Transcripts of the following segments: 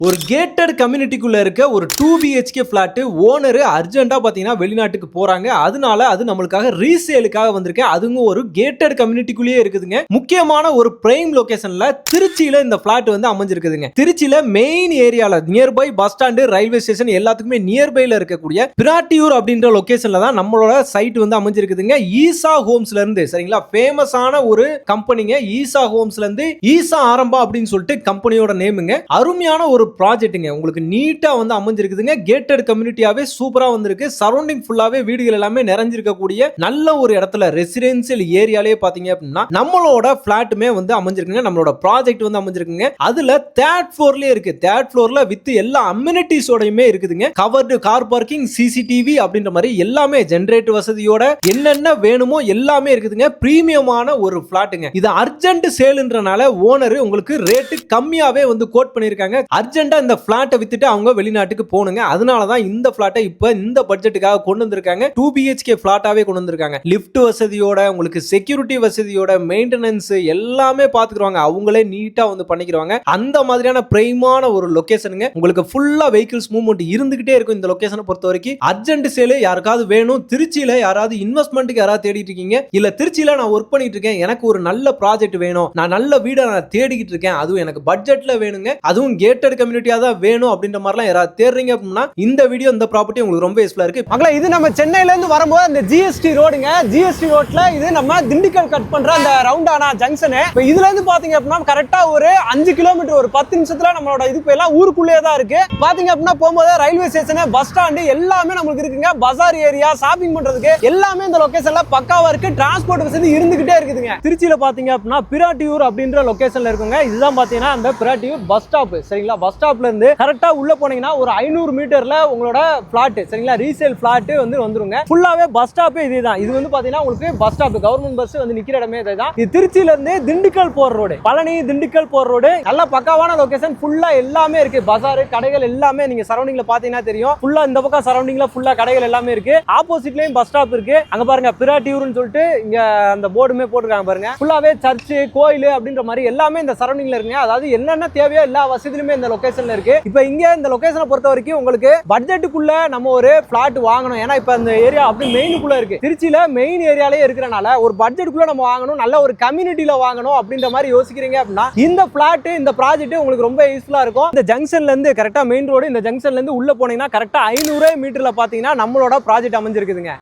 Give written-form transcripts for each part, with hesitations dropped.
ஒரு கேட்டட் கம்யூனிட்டிக்குள்ள இருக்க ஒரு 2 BHK பிளாட் ஓனர் அர்ஜென்ட்டா பாத்தீங்கன்னா வெளிநாட்டுக்கு போறாங்க. அதனால அது நம்மளுக்காக ரீசேலுக்காக வந்திருக்கு. அதுவும் ஒரு கேட்டட் கம்யூனிட்டிக்குள்ளேயே இருக்குதுங்க. முக்கியமான ஒரு பிரைம் லொகேஷன்ல திருச்சியில இந்த பிளாட் வந்து அமைஞ்சிருக்குதுங்க. திருச்சியில மெயின் ஏரியால nearby bus stand, railway station எல்லாத்துக்குமே நியர்பைல இருக்கக்கூடிய பிராட்டியூர் அப்படின்ற லொகேஷன்ல தான் நம்மளோட சைட் வந்து அமைஞ்சிருக்குதுங்க. ஈசா ஹோம்ஸ்ல இருந்து சரிங்களா, ஃபேமஸான ஒரு கம்பெனிங்க. ஈசா ஹோம்ஸ்ல இருந்து ஈசா ஆரம்பா அப்படின்னு சொல்லிட்டு கம்பெனியோட நேமுங்க. அருமையான ஒரு ப்ராஜெக்ட்டுங்க. உங்களுக்கு நீட்டா வந்து அமைஞ்சிருக்குதுங்க. கேட்டட் கம்யூனிட்டியாவே சூப்பரா வந்திருக்கு. சரௌண்டிங் ஃபுல்லாவே வீடுகள் எல்லாமே நிறைஞ்சிருக்கக்கூடிய நல்ல ஒரு இடத்துல ரெசிடென்சியல் ஏரியாலே பாத்தீங்க அப்படின்னா நம்மளோட பிளாட்டுமே வந்து அமைஞ்சிருக்குங்க. நம்மளோட ப்ராஜெக்ட் வந்து அமைஞ்சிருக்குங்க. அதுல தேர்ட் ஃப்ளோர்லயே இருக்கு. தேர்ட் ஃப்ளோர்ல வித் எல்லா அம்யூனிட்டிஸோடயுமே இருக்குதுங்க. கவர்டு கார் பார்க்கிங், சிசிடிவி அப்படின்ற மாதிரி எல்லாமே ஜெனரேட்டர் வசதியோட என்னென்ன வேணுமோ எல்லாமே இருக்குதுங்க. பிரீமியமான ஒரு பிளாட்டுங்க. இது அர்ஜென்ட் சேல்ன்றனால ஓனர் உங்களுக்கு ரேட் கம்மியாவே வந்து கோட் பண்ணிருக்காங்க. அர்ஜென்ட்டா இந்த பிளாட்டை வித்துட்டு அவங்க வெளிநாட்டுக்கு போணுங்க. அதனால தான் இந்த பிளாட்டை இப்ப இந்த பட்ஜெட்டுக்காக கொண்டு வந்திருக்காங்க. 2 BHK பிளாட்டாவே கொண்டு வந்திருக்காங்க. லிஃப்ட் வசதியோட, உங்களுக்கு செக்யூரிட்டி வசதியோட, மெயின்டெனன்ஸ் எல்லாமே பாத்துக்குறாங்க. அவங்களே நீட்டா வந்து பண்ணிக்கிறாங்க. அந்த மாதிரியான பிரைமான ஒரு லொகேஷனுங்க. உங்களுக்கு ஃபுல்லா வெஹிக்கிள்ஸ் மூவ்மெண்ட் இருந்துகிட்டே இருக்கும். இந்த லொகேஷனை பொறுத்த வரைக்கும் அர்ஜென்ட் சேல் யாருக்காவது வேணும், திருச்சியில யாராவது இன்வெஸ்ட்மெண்ட்டுக்கு யாராவது தேடிட்டு இருக்கீங்க, இல்ல திருச்சியில நான் ஒர்க் பண்ணிட்டு இருக்கேன், எனக்கு ஒரு நல்ல ப்ராஜெக்ட் வேணும், நான் நல்ல வீடை நான் தேடிக்கிட்டு இருக்கேன், அதுவும் எனக்கு பட்ஜெட்ல வேணுங்க, அதுவும் கேட்டட் கம்யூனிட்டியா தான் வேணும் அப்படின்ற மாதிரிலாம் யாராவது தேடுறீங்க அப்படின்னா இந்த வீடியோ, இந்த ப்ராப்பர்ட்டி உங்களுக்கு ரொம்ப யூஸ்ஃபுல்லா இருக்கு. மக்களே, இது நம்ம சென்னையில இருந்து வரும்போது அந்த GST ரோடுங்க. GST ரோட்ல இது நம்ம திண்டுக்கல் கட் பண்ற அந்த ரவுண்டானா ஜங்ஷன். இப்போ இதுல இருந்து பாத்தீங்க அப்படின்னா கரெக்டா ஒரு 5 கிலோமீட்டர், ஒரு 10 நிமிஷத்துல நம்மளோட இது எல்லாம் ஊருக்குள்ளே தான் இருக்கு. பாத்தீங்க அப்படின்னா போகும்போது ரயில்வே ஸ்டேஷன், பஸ் ஸ்டாண்டு எல்லாமே நமக்கு இருக்குங்க. பஜார் ஏரியா, ஷாப்பிங் பண்றதுக்கு எல்லாமே இந்த லொகேஷன்ல பக்காவா இருக்கு. டிரான்ஸ்போர்ட் வசதி இருந்துகிட்டே இருக்குதுங்க. திருச்சியில பாத்தீங்க அப்படின்னா பிராட்டியூர் அப்படின்ற லொகேஷன்ல இருக்குங்க. இதுதான் பாத்தீங்கன்னா அந்த பிராட்டியூர் பஸ் ஸ்டாப் சரிங்களா. பஸ் ஸ்டாப்ல இருந்து கரெக்டா உள்ள போனீங்கன்னா ஒரு 500 மீட்டர்ல உங்களோட பிளாட் சரிங்களா, ரீசேல் பிளாட் வந்து வந்துருங்க. ஃபுல்லாவே பஸ் ஸ்டாப் இதுதான். இது வந்து பாத்தீங்கன்னா உங்களுக்கு பஸ் ஸ்டாப், கவர்மெண்ட் பஸ் வந்து நிக்கிற இடமே இதுதான். இது திருச்சியில இருந்து திண்டுக்கல் போற ரோடு, பழனி திண்டுக்கல் போற ரோடு. நல்ல பக்காவான லொகேஷன். ஃபுல்லா எல்லாமே இருக்கு. பஜார், கடைகள் எல்லாமே நீங்க சரௌண்டிங்ல பாத்தீங்கன்னா தெரியும். ஃபுல்லா இந்த பக்கம் சரௌண்டிங்ல ஃபுல்லா கடைகள் எல்லாமே இருக்கு. ஆப்போசிட்லயும் பஸ் ஸ்டாப் இருக்கு. அங்க பாருங்க பிராட்டியூர்னு சொல்லிட்டு இங்க அந்த போர்டுமே போட்டுருக்காங்க பாருங்க. ஃபுல்லாவே சர்ச், கோயில் அப்படின்ற மாதிரி எல்லாமே இந்த சரௌண்டிங்ல இருக்குங்க. அதாவது என்னென்ன தேவையோ எல்லா வசதியுமே இந்த லொகேஷன்ல இருக்கு. இப்போ இங்க இந்த லொகேஷனை பொறுத்த வரைக்கும் உங்களுக்கு பட்ஜெட்டுக்குள்ள நம்ம ஒரு பிளாட் வாங்கணும். ஏன்னா இப்ப இந்த ஏரியா அப்படி மெயினுக்குள்ள இருக்கு. திருச்சியில மெயின் ஏரியாலே இருக்கிறனால ஒரு பட்ஜெட்டுக்குள்ள நம்ம வாங்கணும், நல்ல ஒரு கம்யூனிட்டியில வாங்கணும் அப்படின்ற மாதிரி யோசிக்கிறீங்க அப்படின்னா இந்த பிளாட், இந்த ப்ராஜெக்ட் உங்களுக்கு ரொம்ப யூஸ்ஃபுல்லா இருக்கும். இந்த ஜங்ஷன்ல இருந்து கரெக்டா மெயின் ரோடு, இந்த ஜங்ஷன்ல இருந்து உள்ள போனீங்கன்னா கரெக்டா 500 மீட்டர்ல பாத்தீங்கன்னா நம்மளோட ப்ராஜெக்ட் அமைஞ்சிருக்குதுங்க.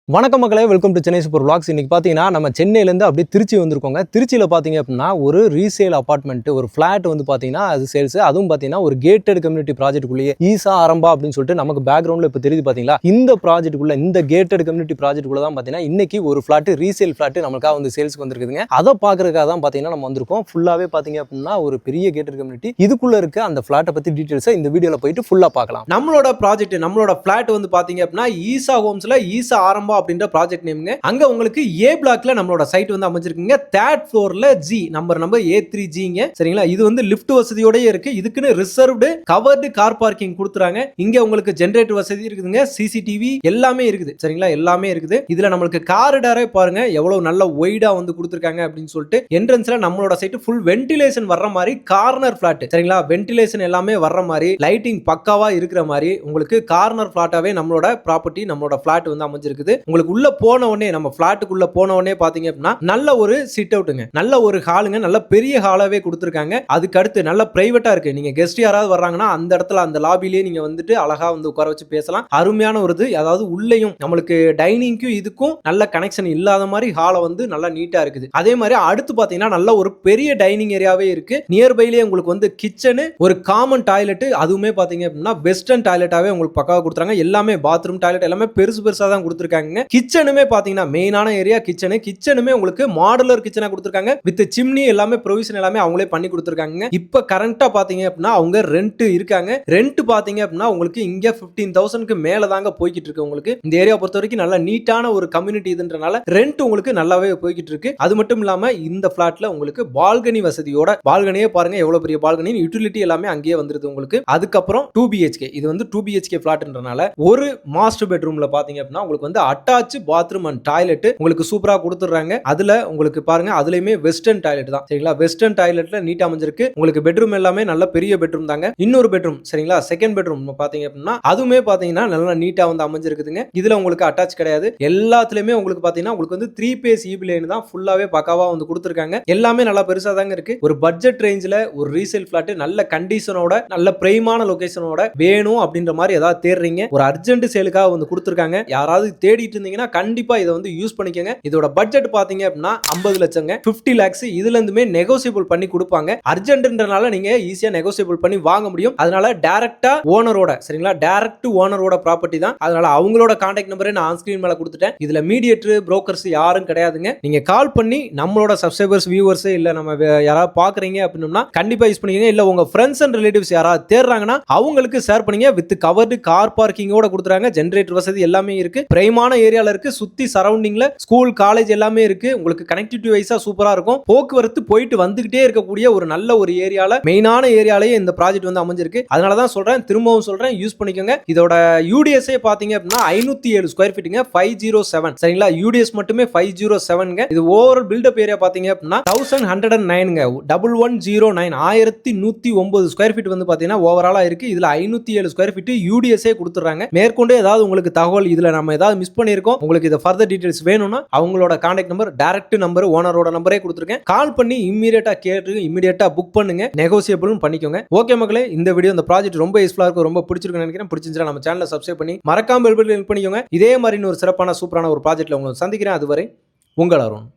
வணக்கம் மக்களே, welcome to Chennai super vlogs. இன்னைக்கு பார்த்தீங்கன்னா நம்ம சென்னையிலேருந்து அப்படியே திருச்சி வந்திருக்கோங்க. திருச்சியில் பார்த்தீங்க அப்படின்னா ஒரு ரீசேல் அப்பார்ட்மெண்ட், ஒரு ஃப்ளாட் வந்து பார்த்தீங்கன்னா அது சேல்ஸ். அதுவும் பார்த்தீங்கன்னா ஒரு கேட்டட் கம்யூனிட்டி ப்ராஜெக்ட்டுக்குள்ளேயே ஈசா ஆரம்பா அப்படின்னு சொல்லிட்டு நமக்கு பேக்ரவுண்டில் இப்போ தெரியுது பார்த்தீங்களா. இந்த ப்ராஜெக்ட்டுக்குள்ள, இந்த கேட்டட் கம்யூனிட்டி ப்ராஜெக்ட்டுக்குள்ள தான் பார்த்தீங்கன்னா இன்னைக்கு ஒரு ஃப்ளாட், ரீசேல் ஃப்ளாட் நமக்காக வந்து சேல்ஸ்க்கு வந்திருக்குதுங்க. அதை பார்க்கறதுக்காக தான் பார்த்தீங்கன்னா நம்ம வந்திருக்கோம். ஃபுல்லாகவே பார்த்தீங்க அப்படின்னா ஒரு பெரிய கேட்டட் கம்யூனிட்டி. இதுக்குள்ள இருக்க அந்த ஃப்ளாட்டை பற்றி டீட்டெயில்ஸை இந்த வீடியோவில் போயிட்டு ஃபுல்லாக பார்க்கலாம். நம்மளோட ப்ராஜெக்ட், நம்மளோட ஃப்ளாட் வந்து பார்த்தீங்க அப்படின்னா ஈசா ஹோம்ஸ்ல ஈசா ஆரம்பா அப்படின்ற ப்ராஜெக்ட் நேம். அங்க உங்களுக்கு A பிளாக்ல நம்மளோட சைட் வந்து அமைஞ்சிருக்குங்க. தேர்ட் ஃப்ளோர்ல G நம்பர் A3Gங்க சரிங்களா. இது வந்து லிஃப்ட் வசதியோடயே இருக்கு. இதுக்குன்னு ரிசர்வ்டு கவர்டு கார் பார்க்கிங் கொடுத்துறாங்க. இங்க உங்களுக்கு ஜெனரேட்டர் வசதி இருக்குதுங்க. சிசிடிவி எல்லாமே இருக்குது சரிங்களா, எல்லாமே இருக்குது. இதுல நம்மளுக்கு காரிடாரே பாருங்க எவ்வளவு நல்ல வைடா வந்து கொடுத்துருக்காங்க அப்படின்னு சொல்லிட்டு. என்ட்ரன்ஸ்ல நம்மளோட சைட் ஃபுல் வென்டிலேஷன் வர்ற மாதிரி கார்னர் பிளாட் சரிங்களா. வென்டிலேஷன் எல்லாமே வர்ற மாதிரி, லைட்டிங் பக்காவா இருக்கிற மாதிரி உங்களுக்கு கார்னர் பிளாட்டாவே நம்மளோட ப்ராப்பர்ட்டி, நம்மளோட பிளாட் வந்து அமைஞ்சிருக்குது. உங்களுக்கு உள்ள போன உடனே, நம்ம பிளாட்டுக்குள்ள போன உடனே பாத்தீங்க அப்படின்னா நல்ல ஒரு சிட் அவுட்டுங்க, நல்ல ஒரு ஹாலுங்க, நல்ல பெரிய ஹாலாவே கொடுத்துருக்காங்க. அதுக்கு அடுத்து நல்ல பிரைவேட்டா இருக்கு. நீங்க கெஸ்ட் யாராவது வர்றாங்கன்னா அந்த இடத்துல, அந்த லாபிலேயே நீங்க வந்துட்டு அழகா வந்து உட்கார வச்சு பேசலாம். அருமையான ஒரு இது. அதாவது உள்ளேயும் நம்மளுக்கு டைனிங்க்கும் இதுக்கும் நல்ல கனெக்ஷன் இல்லாத மாதிரி ஹாலை வந்து நல்லா நீட்டா இருக்குது. அதே மாதிரி அடுத்து பாத்தீங்கன்னா நல்ல ஒரு பெரிய டைனிங் ஏரியாவே இருக்கு. நியர்பைலேயே உங்களுக்கு வந்து கிச்சனு, ஒரு காமன் டாய்லெட், அதுவுமே பாத்தீங்க அப்படின்னா வெஸ்டர்ன் டாய்லெட்டாவே உங்களுக்கு பக்காவா கொடுத்துறாங்க. எல்லாமே பாத்ரூம், டாய்லெட் எல்லாமே பெருசு பெருசா தான் கொடுத்துருக்காங்க. கிச்சனுமே பாத்தீங்கன்னா மெயினான ஏரியா கிச்சனுமே உங்களுக்கு மாடுலர் கிச்சனா கொடுத்திருக்காங்க. வித் சிம்னி எல்லாமே ப்ரொவிஷன் எல்லாமே அவங்களே பண்ணி கொடுத்திருக்காங்க. இப்ப கரண்டா பாத்தீங்க அப்படின்னா அவங்க ரெண்ட் இருக்காங்க. ரெண்ட் பாத்தீங்க அப்படின்னா உங்களுக்கு இங்க 15,000க்கு மேல தாங்க போய்கிட்டு இருக்கு. உங்களுக்கு இந்த ஏரியா பொறுத்த வரைக்கும் நல்ல நீட்டான ஒரு கம்யூனிட்டி இதுன்றனால ரெண்ட் உங்களுக்கு நல்லாவே போய்கிட்டு இருக்கு. அது மட்டும் இல்லாம இந்த பிளாட்ல உங்களுக்கு பால்கனி வசதியோட, பால்கனியே பாருங்க எவ்வளவு பெரிய பால்கனி, யூட்டிலிட்டி எல்லாமே அங்கேயே வந்துருது உங்களுக்கு. அதுக்கப்புறம் 2 BHK, இது வந்து 2 BHK பிளாட்ன்றனால ஒரு மாஸ்டர் பெட்ரூம்ல பாத்தீங்க அப்படின்னா உங்களுக்கு வந்து அட்டாச் பாத்ரூம் அண்ட் டாய்லெட் உங்களுக்கு சூப்பரா கொடுத்துறாங்க. அதுல உங்களுக்கு பாருங்க அதுலயுமே வெஸ்டர்ன் டாய்லெட் தான் சரிங்களா. வெஸ்டர்ன் டாய்லெட்ல நீட்டா அமைஞ்சிருக்கு. உங்களுக்கு பெட்ரூம் எல்லாமே நல்ல பெரிய பெட்ரூம் தாங்க. இன்னொரு பெட்ரூம் சரிங்களா, செகண்ட் பெட்ரூம் பாத்தீங்க அப்படின்னா அதுவுமே பாத்தீங்கன்னா நல்லா நீட்டா வந்து அமைஞ்சிருக்குதுங்க. இதுல உங்களுக்கு அட்டாச் கிடையாது. எல்லாத்துலயுமே உங்களுக்கு பாத்தீங்கன்னா உங்களுக்கு வந்து 3 பேஸ் ஈபி லைன் தான் ஃபுல்லாவே பக்காவா வந்து கொடுத்துருக்காங்க. எல்லாமே நல்லா பெருசா தாங்க இருக்கு. ஒரு பட்ஜெட் ரேஞ்சில ஒரு ரீசேல் பிளாட் நல்ல கண்டிஷனோட நல்ல பிரைமான லொகேஷனோட வேணும் அப்படின்ற மாதிரி ஏதாவது தேடுறீங்க, ஒரு அர்ஜென்ட் சேலுக்காக வந்து கொடுத்துருக்காங்க. யாராவது தேடிட்டு இருந்தீங்கன்னா கண்டிப்பா இதை வந்து யூஸ் பண்ணிக்கங்க. இதோட பட்ஜெட் பாத்தீங்க அப்படின்னா 50 லட்சங்க, 50 lakhs. இதுல இருந்துமே நெகோசியபிள் பண்ணி கொடுப்பாங்க. அர்ஜென்ட்ன்றனால நீங்க ஈஸியா நெகோசியபிள் பண்ணி வாங்க முடியும். அதனால டைரக்டா ஓனரோட சரிங்களா, டைரக்ட் ஓனரோட ப்ராப்பர்ட்டி தான். அதனால அவங்களோட கான்டாக்ட் நம்பரை நான் ஆன் ஸ்கிரீன் மேல கொடுத்துட்டேன். இதுல மீடியேட்டர் புரோக்கர்ஸ் யாரும் கிடையாதுங்க. நீங்க கால் பண்ணி நம்மளோட சப்ஸ்கிரைபர்ஸ் வியூவர்ஸ் இல்ல நம்ம யாராவது பாக்குறீங்க அப்படின்னா கண்டிப்பா யூஸ் பண்ணிக்கங்க. இல்ல உங்க ஃப்ரெண்ட்ஸ் அண்ட் ரிலேட்டிவ்ஸ் யாராவது தேடுறாங்கன்னா அவங்களுக்கு ஷேர் பண்ணீங்க. வித் கவர்டு கார் பார்க்கிங்கோட கொடுத்துறாங்க. ஜெனரேட்டர் வசதி எல்லாமே இருக்கு. பிரைமான ஏரியால இருக்கு. சுத்தி சரௌண்டிங்ல ஸ்கூல் காலேஜ் எல்லாமே இருக்கு. உங்களுக்கு கனெக்டிவிட்டி வைஸா சூப்பரா இருக்கும். போக்குவரத்து போயிட்டு வந்துகிட்டே இருக்கக்கூடிய ஒரு நல்ல ஒரு ஏரியால மெயினான ஏரியாலயே இந்த ப்ராஜெக்ட் வந்து அமைஞ்சிருக்கு. அதனால தான் சொல்றேன், திரும்பவும் சொல்றேன், யூஸ் பண்ணிக்கோங்க. இதோட யூடிஎஸ்ஏ பாத்தீங்க அப்படின்னா 507 ஸ்கொயர் ஃபீட்டுங்க, 507 சரிங்களா. யூடிஎஸ் மட்டுமே 507ங்க. இது ஓவரால் பில்டப் ஏரியா பாத்தீங்க அப்படின்னா 1109ங்க, 1109 1109 ஸ்கொயர் ஃபீட் வந்து பாத்தீங்கன்னா ஓவராலா இருக்கு. இதுல 507 ஸ்கொயர் ஃபீட் யூடிஎஸ்ஏ கொடுத்துறாங்க. மேற்கொண்டு ஏதாவது உங்களுக்கு தகவல் இதுல நம்ம ஏதாவது மிஸ் பண்ணிருக்கோம், உங்களுக்கு இத ஃபர்தர் டீடைல்ஸ் வேணும்னா அவங்களோட கான்டாக்ட் நம்பர், டைரக்ட் நம்பர், ஓனரோட நம்பரே கொடுத்துருக்கேன். கால் பண்ணி இம்மீடியட்டா கேட்டு இம்மீடியட்டா புக் பண்ணுங்க. நெகோசியபிள் பண்ணிக்கோங்க. ஓகே மக்களே, இந்த வீடியோ இந்த ப்ராஜெக்ட் ரொம்ப யூஸ்ஃபுல்லா இருக்கும், ரொம்ப பிடிச்சிருக்குன்னு நினைக்கிறேன். பிடிச்சிருந்தா நம்ம சேனலை சப்ஸ்கிரைப் பண்ணி மறக்காம பெல் பட்டன் கிளிக் பண்ணிக்கோங்க. இதே மாதிரி ஒரு சிறப்பான சூப்பரான ஒரு ப்ராஜெக்ட்ல உங்களை சந்திக்கிறேன். அதுவரை உங்கள் அருண்.